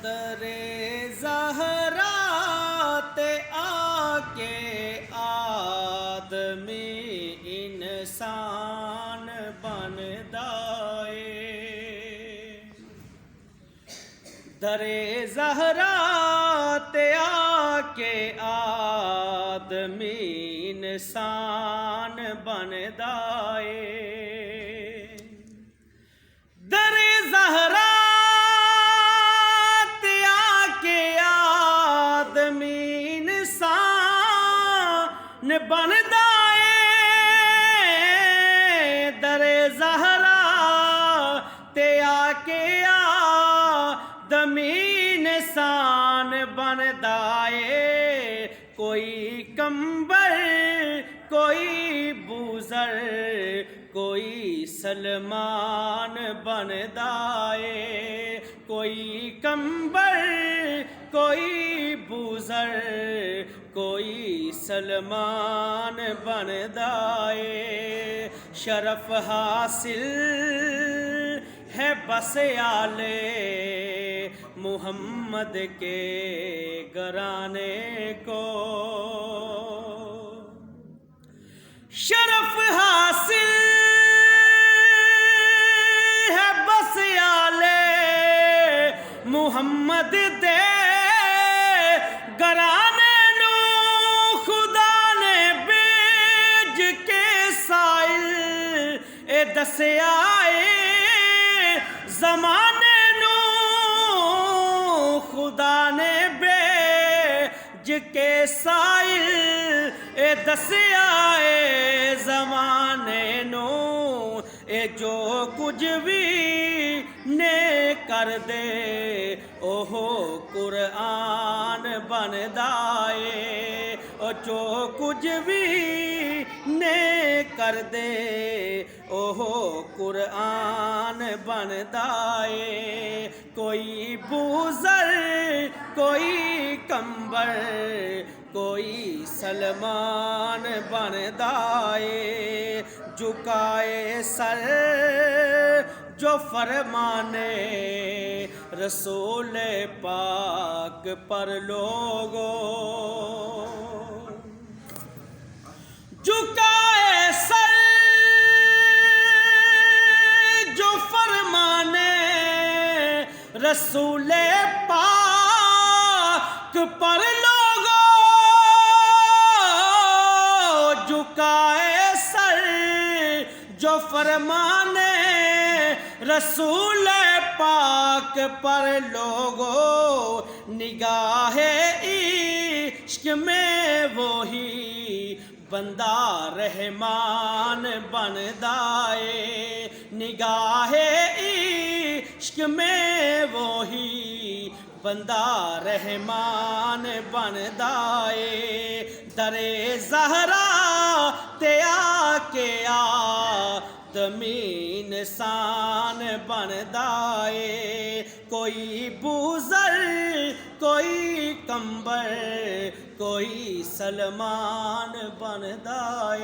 दरे ज़हरा ते आके आदमी इंसान बनदा ए। दरे ज़हरा ते आके आदमी इंसान बनदा ए। दरे ज़हरा ते आके आदमी इंसान बनदा ए। दरे ज़हरा ते आके आदमी इंसान बनदा ए। कोई कंबर कोई बूज़र कोई सलमान बनदा ए। कोई कंबर कोई बूज़र कोई सलमान बनदा ए। शरफ हासिल है बस आले मुहम्मद के घराने को। शरफ हासिल है बस आले मुहम्मद दे घराने नू। खुदा ने भेज के साइल ए दस्या ए ज़माने नू। खुदा ने भेज के साइल ए दस्या ए ज़माने नू। ए जो कुछ भी ने कर दे ओहो कुरआन बनदा ए। ओ जो कुछ भी ने कर दे ओहो कुरआन बनदा ए। कोई बूज़र कोई कंबर कोई सलमान बनदा ए। झुकाए सर जो फरमाने रसूल पाक पर लोगों। झुकाए सर जो फरमाने रसूल पाक पर लोगों। झुकाए सर जो फरमाने रसूल पाक पर लोगों। निगाहे इश्क में वही बंदा रहमान बनदा ए। निगाहे इश्क में वही बंदा रहमान बनदा ए। दरे ज़हरा ते आके आदमी इंसान बनदा ए। कोई बूज़र कोई कंबर कोई सलमान बनदा ए।